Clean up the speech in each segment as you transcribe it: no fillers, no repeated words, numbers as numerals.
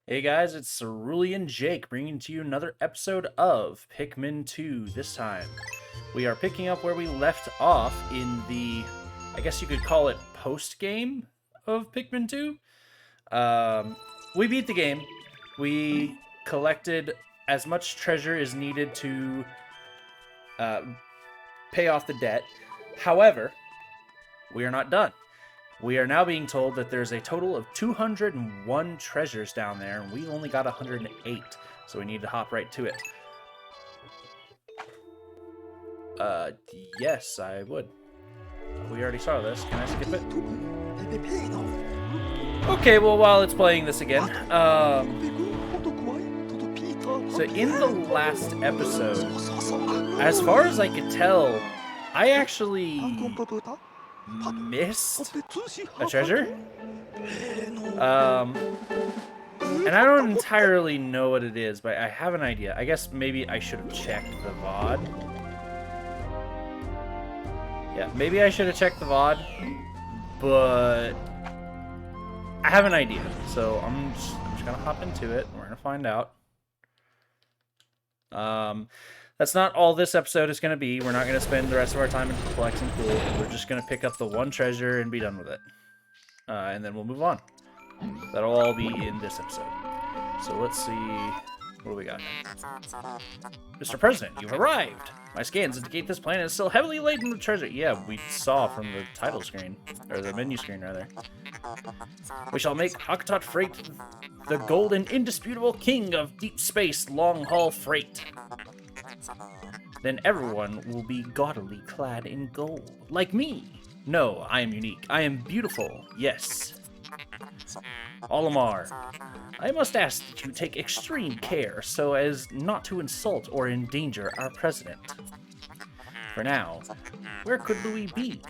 Hey guys, it's Cerulean Jake bringing to you another episode of Pikmin 2. This time, we are picking up where we left off in the, I guess you could call it post-game of Pikmin 2. We beat the game. We collected as much treasure as needed to pay off the debt. However, we are not done. We are now being told that there's a total of 201 treasures down there, and we only got 108, so we need to hop right to it. Yes, I would. We already saw this. Can I skip it? Okay, well, while it's playing this again, so in the last episode, as far as I could tell, I actually missed a treasure. And I don't entirely know what it is, but I have an idea. I guess maybe I should have checked the VOD. Yeah, maybe I should have checked the VOD, but I have an idea. So I'm just gonna hop into it. We're gonna find out. That's not all this episode is going to be. We're not going to spend the rest of our time in collecting cool. We're just going to pick up the one treasure and be done with it. And then we'll move on. That'll all be in this episode. So let's see. What do we got? Mr. President, you've arrived! My scans indicate this planet is still heavily laden with treasure. Yeah, we saw from the title screen. Or the menu screen, rather. We shall make Hakatot Freight the golden indisputable king of deep space long-haul freight. Then everyone will be gaudily clad in gold, like me. No, I am unique. I am beautiful. Yes. Olimar, I must ask that you take extreme care so as not to insult or endanger our president. For now, where could Louis be?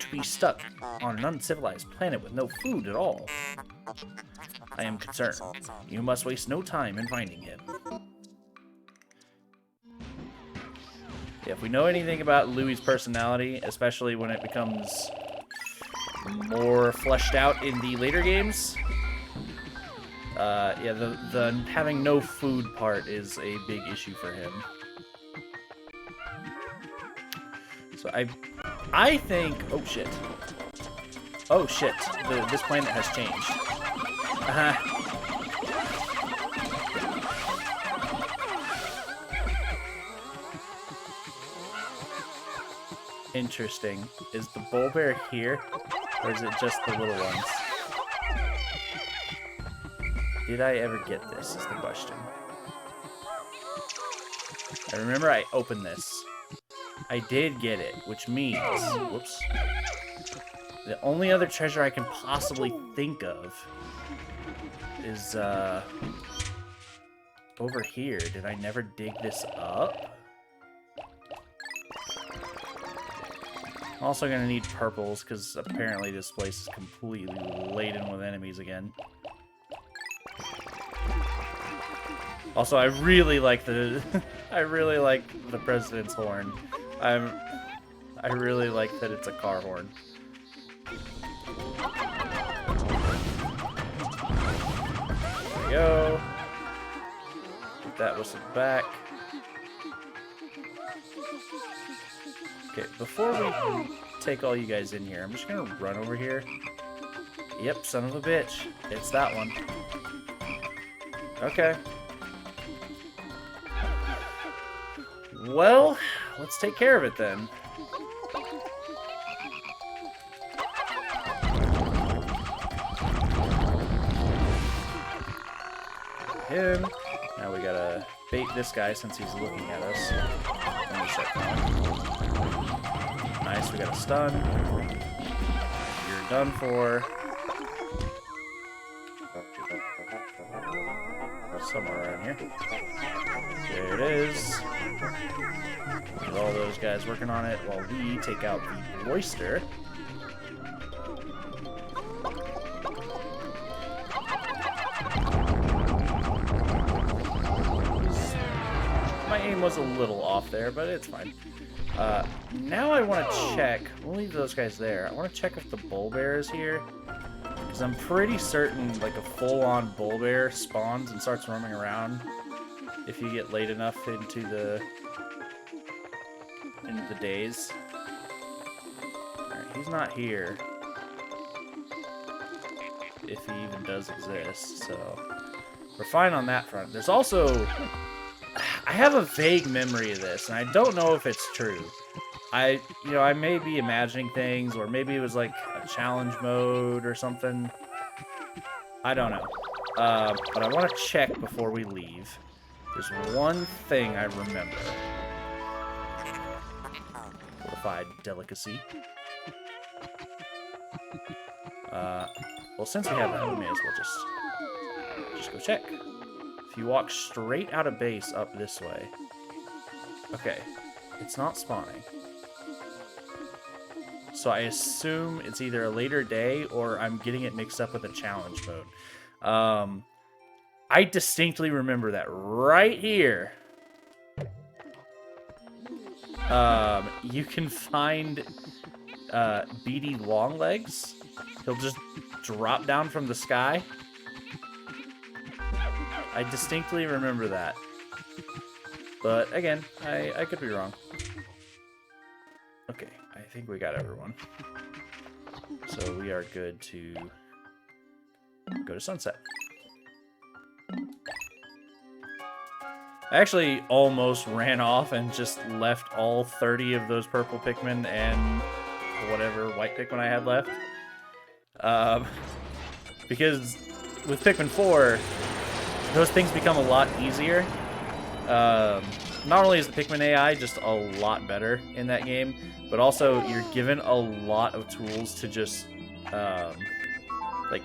To be stuck on an uncivilized planet with no food at all. I am concerned. You must waste no time in finding him. Yeah, if we know anything about Louis' personality, especially when it becomes more fleshed out in the later games, yeah, the having no food part is a big issue for him. So I think, oh shit, this planet has changed. Interesting. Is the bull bear here, or is it just the little ones? Did I ever get this, is the question. I remember I opened this. I did get it, which means, whoops, the only other treasure I can possibly think of is, over here. Did I never dig this up? I'm also going to need purples, because apparently this place is completely laden with enemies again. Also, I really like the I really like the president's horn. I really like that it's a car horn. There we go. Get that whistle back. Okay, before we take all you guys in here, I'm just gonna run over here. Yep, son of a bitch. It's that one. Okay. Well, let's take care of it then. Him. Now we gotta bait this guy since he's looking at us. Let me set that. Nice, we got a stun. You're done for. Somewhere around here. There it is. Get all those guys working on it while we take out the Royster. My aim was a little off there, but it's fine. Now I want to check. We'll leave those guys there. I want to check if the bull bear is here. Because I'm pretty certain, like, a full-on bull bear spawns and starts roaming around if you get late enough into the days. Alright, he's not here. If he even does exist, so we're fine on that front. There's also... I have a vague memory of this, and I don't know if it's true. I may be imagining things, or maybe it was like a challenge mode or something. I don't know. But I want to check before we leave. There's one thing I remember. Fortified delicacy. Well, since we have that, we may as well just go check. If you walk straight out of base up this way. Okay, it's not spawning. So I assume it's either a later day or I'm getting it mixed up with a challenge mode. I distinctly remember that right here. You can find beady longlegs. He'll just drop down from the sky. I distinctly remember that. But again, I could be wrong. Okay, I think we got everyone. So we are good to go to sunset. I actually almost ran off and just left all 30 of those purple Pikmin and whatever white Pikmin I had left. Because with Pikmin 4, those things become a lot easier. Not only is the Pikmin AI just a lot better in that game, but also you're given a lot of tools to just, like,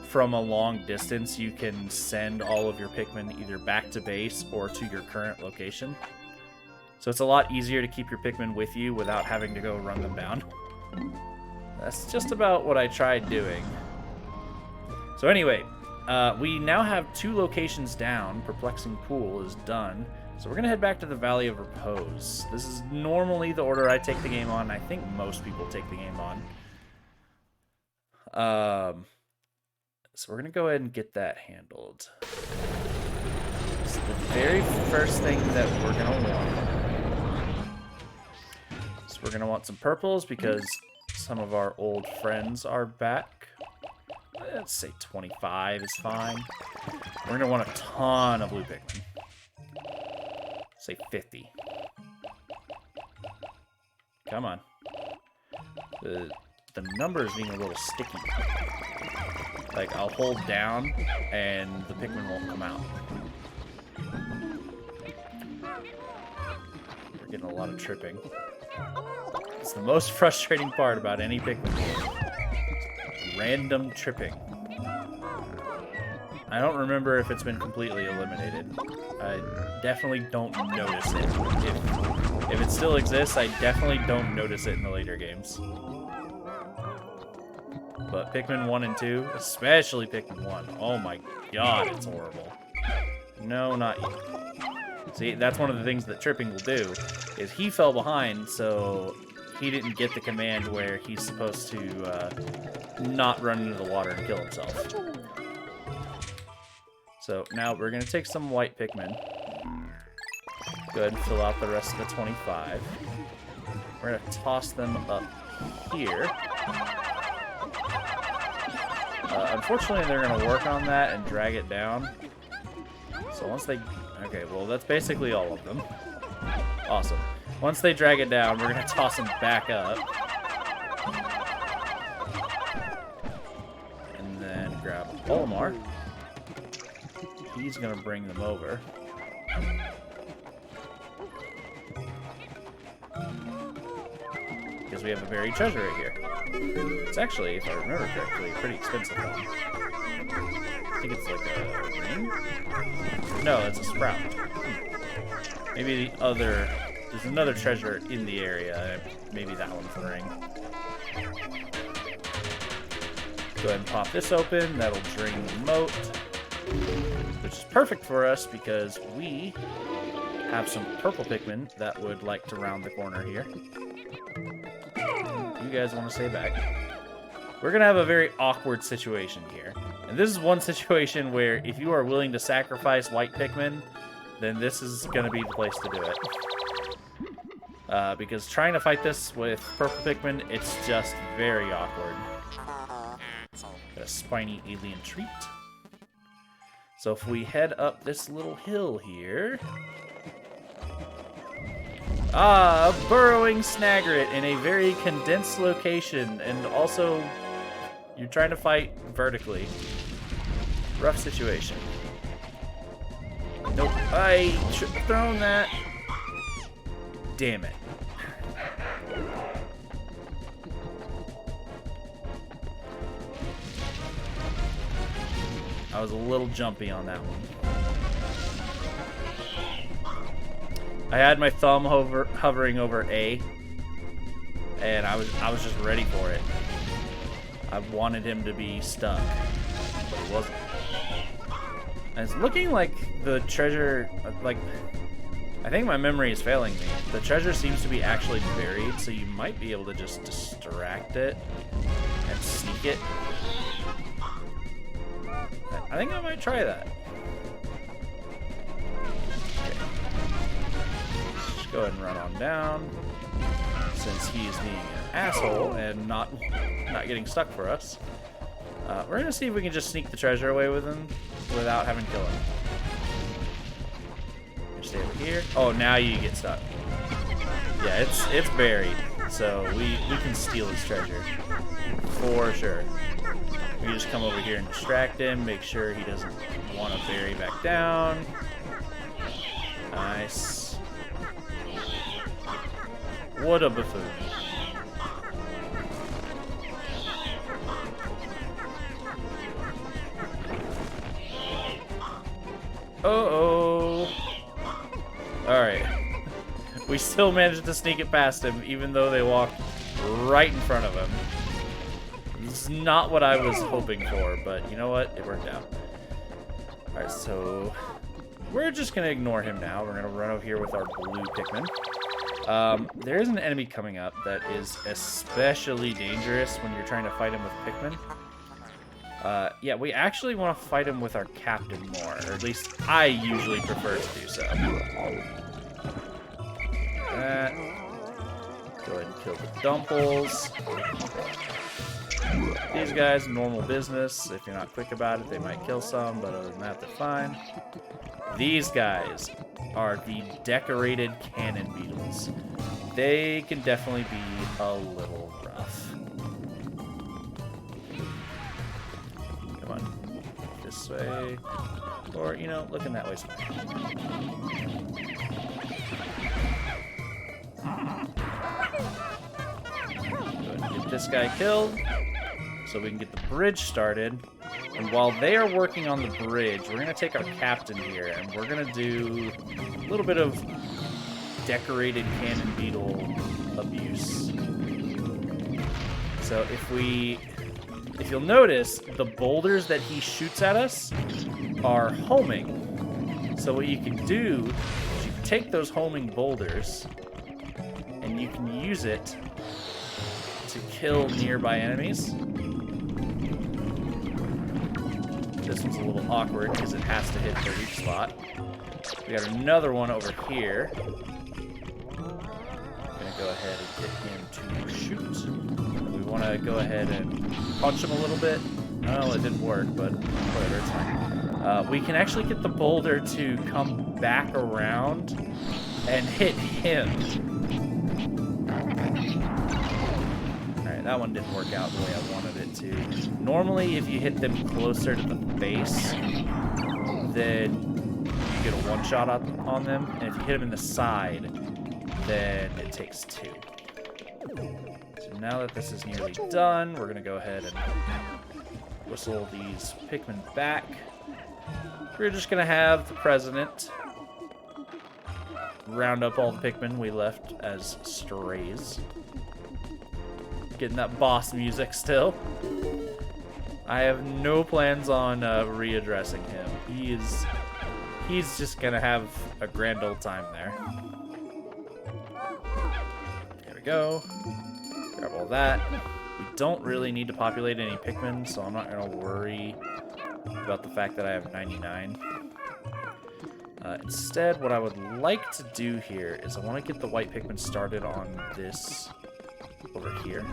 from a long distance, you can send all of your Pikmin either back to base or to your current location. So it's a lot easier to keep your Pikmin with you without having to go run them down. That's just about what I tried doing. So anyway, we now have 2 locations down. Perplexing Pool is done. So we're going to head back to the Valley of Repose. This is normally the order I take the game on. I think most people take the game on. So we're going to go ahead and get that handled. So the very first thing that we're going to want. So we're going to want some purples because some of our old friends are back. Let's say 25 is fine. We're going to want a ton of blue Pikmin. Say 50. Come on. The numbers being a little sticky. Like, I'll hold down, and the Pikmin won't come out. We're getting a lot of tripping. It's the most frustrating part about any Pikmin game. Random tripping. I don't remember if it's been completely eliminated. I definitely don't notice it. If it still exists, I definitely don't notice it in the later games. But Pikmin 1 and 2, especially Pikmin 1, oh my god, it's horrible. No, not you. See, that's one of the things that tripping will do, is he fell behind, so he didn't get the command where he's supposed to not run into the water and kill himself. So now we're going to take some white Pikmin. Go ahead and fill out the rest of the 25. We're going to toss them up here. Unfortunately, they're going to work on that and drag it down. So once they... Okay, well, that's basically all of them. Awesome. Once they drag it down, we're going to toss them back up. And then grab Olimar. He's going to bring them over. Because we have a buried treasure right here. It's actually, if I remember correctly, a pretty expensive one. I think it's like a ring? No, it's a sprout. Maybe the other... There's another treasure in the area. Maybe that one's the ring. Go ahead and pop this open. That'll drain the moat. Which is perfect for us because we have some purple Pikmin that would like to round the corner here. You guys want to stay back. we're going to have a very awkward situation here. And this is one situation where if you are willing to sacrifice white Pikmin, then this is going to be the place to do it. Because trying to fight this with purple Pikmin, it's just very awkward. Got a spiny alien treat. So if we head up this little hill here... Ah, a burrowing Snagret in a very condensed location, and also you're trying to fight vertically. Rough situation. Nope, I should have thrown that. Damn it. I was a little jumpy on that one. I had my thumb hovering over A, and I was just ready for it. I wanted him to be stuck, but he wasn't. And it's looking like the treasure, like, I think my memory is failing me. The treasure seems to be actually buried, so you might be able to just distract it and sneak it. I think I might try that. Okay. Just go ahead and run on down, since he is being an asshole and not getting stuck for us. We're gonna see if we can just sneak the treasure away with him without having to kill him. Stay over here. Oh, now you get stuck. Yeah, it's buried, so we can steal his treasure for sure. We just come over here and distract him, make sure he doesn't want to bury back down. Nice. What a buffoon. Uh-oh. Alright. We still managed to sneak it past him, even though they walked right in front of him. This is not what I was hoping for, but you know what? It worked out. Alright, so we're just going to ignore him now. We're going to run over here with our blue Pikmin. There is an enemy coming up that is especially dangerous when you're trying to fight him with Pikmin. Yeah, we actually want to fight him with our captain more, or at least I usually prefer to do so. That. Go ahead and kill the Dumples. These guys, normal business. If you're not quick about it, they might kill some, but other than that, they're fine. These guys are the decorated cannon beetles. They can definitely be a little rough. Come on. This way. Or, you know, looking that way. Go ahead and get this guy killed, so we can get the bridge started. And while they are working on the bridge, we're going to take our captain here, and we're going to do a little bit of decorated cannon beetle abuse. So if you'll notice, the boulders that he shoots at us are homing. So what you can do is you can take those homing boulders, and you can use it to kill nearby enemies. This one's a little awkward because it has to hit their each slot. We got another one over here. Gonna go ahead and get him to shoot. We want to go ahead and punch him a little bit. Well, it didn't work, but whatever, it's fine. We can actually get the boulder to come back around and hit him. That one didn't work out the way I wanted it to. Normally, if you hit them closer to the base, then you get a one-shot on them. And if you hit them in the side, then it takes two. So now that this is nearly done, we're going to go ahead and whistle these Pikmin back. We're just going to have the president round up all the Pikmin we left as strays. Getting that boss music still. I have no plans on readdressing him. He's just gonna have a grand old time there. There we go. Grab all that. We don't really need to populate any Pikmin, so I'm not going to worry about the fact that I have 99. Instead, what I would like to do here is I want to get the white Pikmin started on this over here.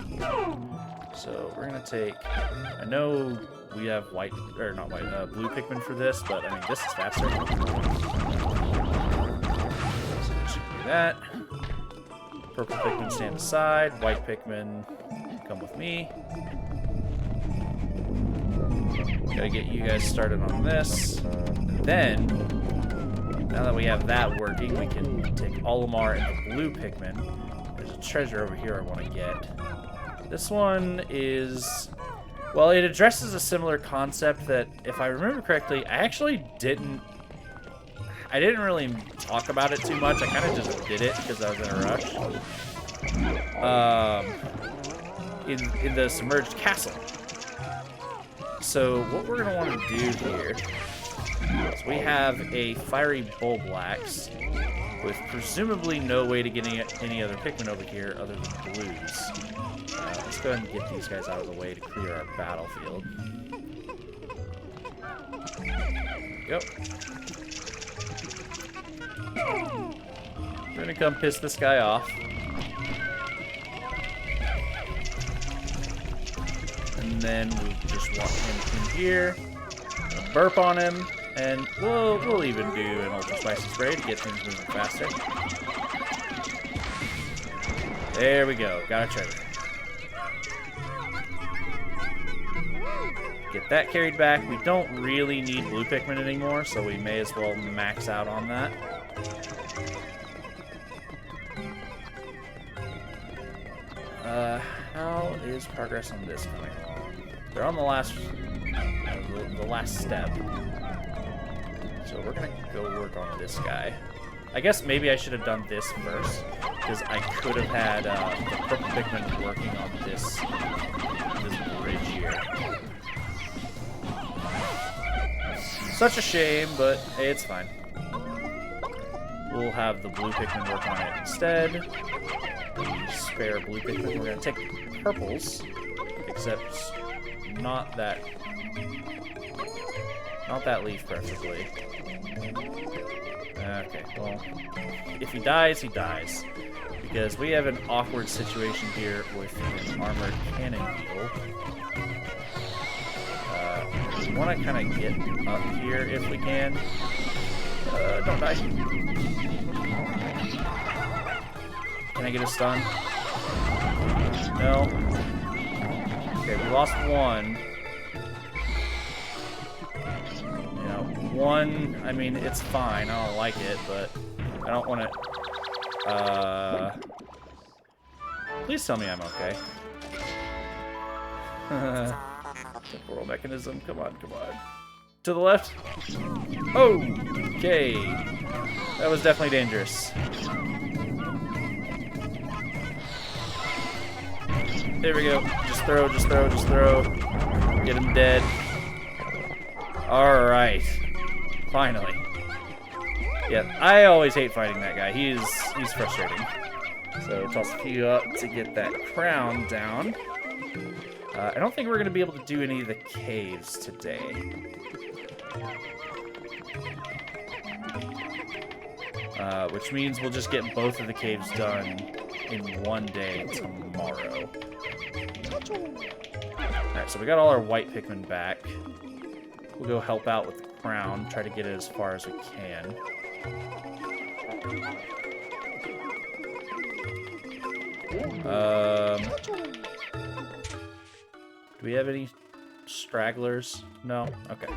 So we're going to take... I know we have white, or not white, blue Pikmin for this, but I mean, this is faster. So just do that. Purple Pikmin stand aside. White Pikmin, come with me. Gotta get you guys started on this. And then, now that we have that working, we can take Olimar and the blue Pikmin. There's a treasure over here I want to get. This one is... Well, it addresses a similar concept that, if I remember correctly, I actually didn't really talk about it too much. I kind of just did it because I was in a rush. In the submerged castle. So what we're going to want to do here is we have a fiery Bulblax with presumably no way to get any other Pikmin over here other than blues. Let's go ahead and get these guys out of the way to clear our battlefield. Yep. We're gonna come piss this guy off. And then we just want him in here. Burp on him. And we'll even do an ultra spicy spray to get things moving faster. There we go. Got a treasure. Get that carried back. We don't really need blue Pikmin anymore, so we may as well max out on that. How is progress on this coming along? They're on the last step. So we're gonna go work on this guy. I guess maybe I should have done this first, because I could have had the purple Pikmin working on this bridge here. Such a shame, but hey, it's fine. We'll have the blue Pikmin work on it instead. The spare blue Pikmin. We're gonna take purples, except not that leaf, preferably. Okay, well, if he dies, he dies. Because we have an awkward situation here with an armored cannon beetle. We want to kind of get up here if we can. Don't die. Can I get a stun? No. Okay, we lost one. One, I mean, it's fine. I don't like it, but I don't want to... Please tell me I'm okay. Temporal mechanism. Come on, come on. To the left. Oh! Okay. That was definitely dangerous. There we go. Just throw, just throw, just throw. Get him dead. Alright. Finally. Yeah, I always hate fighting that guy. He's frustrating. So toss a few up to get that crown down. I don't think we're going to be able to do any of the caves today. Which means we'll just get both of the caves done in one day tomorrow. Alright, so we got all our white Pikmin back. We'll go help out with the crown, try to get it as far as we can. Do we have any stragglers? No? Okay.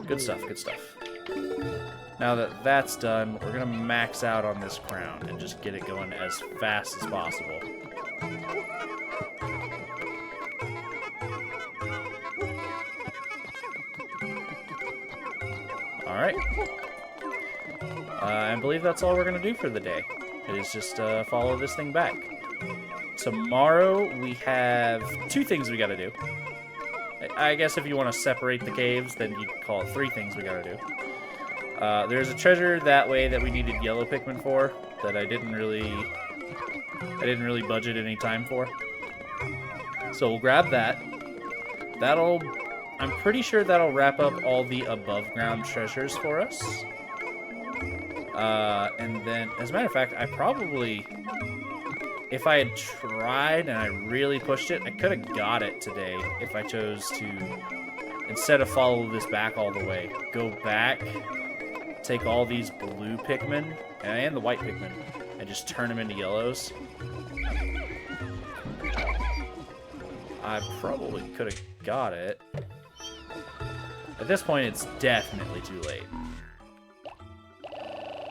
Good stuff, good stuff. Now that that's done, we're going to max out on this crown and just get it going as fast as possible. Alright. I believe that's all we're going to do for the day. Is just follow this thing back. Tomorrow we have two things we got to do. I guess if you want to separate the caves, then you can call it three things we got to do. There's a treasure that way that we needed yellow Pikmin for that I didn't really budget any time for. So we'll grab that. I'm pretty sure that'll wrap up all the above ground treasures for us. And then, as a matter of fact, I probably, if I had tried and I really pushed it, I could have got it today if I chose to, instead of follow this back all the way, go back, take all these blue Pikmin, and the white Pikmin, and just turn them into yellows. I probably could have got it. At this point, it's definitely too late.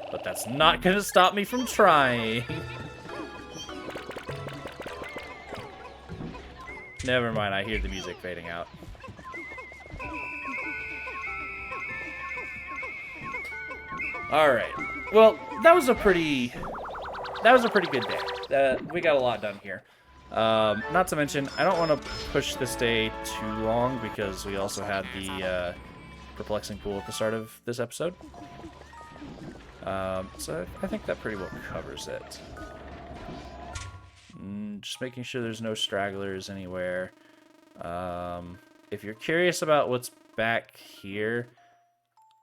But that's not gonna stop me from trying. Never mind, I hear the music fading out. Alright. Well, that was a pretty good day. We got a lot done here. Not to mention, I don't want to push this day too long because we also had the perplexing pool at the start of this episode. So I think that pretty well covers it. Just making sure there's no stragglers anywhere. If you're curious about what's back here,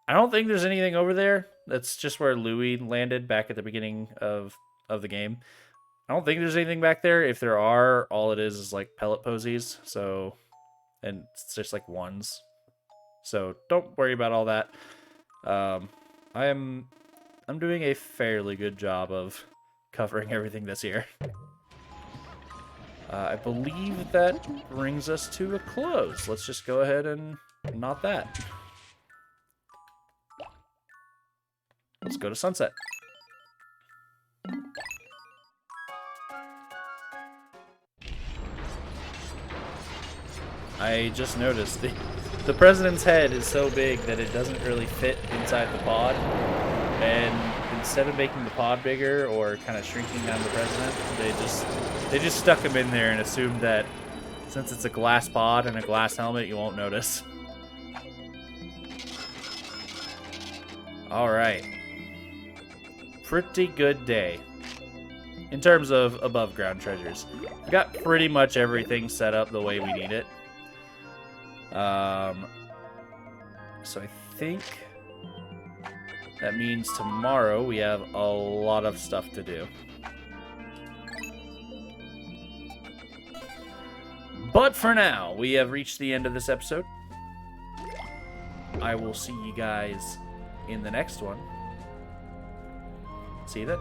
I don't think there's anything over there. That's just where Louie landed back at the beginning of the game. I don't think there's anything back there. If there are, all it is like pellet posies. So, and it's just like ones. So don't worry about all that. I'm doing a fairly good job of covering everything that's here. I believe that brings us to a close. Let's just go ahead and knot that. Let's go to sunset. I just noticed the president's head is so big that it doesn't really fit inside the pod. And instead of making the pod bigger or kind of shrinking down the president, they just stuck him in there and assumed that since it's a glass pod and a glass helmet, you won't notice. All right. Pretty good day in terms of above ground treasures. We got pretty much everything set up the way we need it. So I think that means tomorrow we have a lot of stuff to do. But for now, we have reached the end of this episode. I will see you guys in the next one. See you then.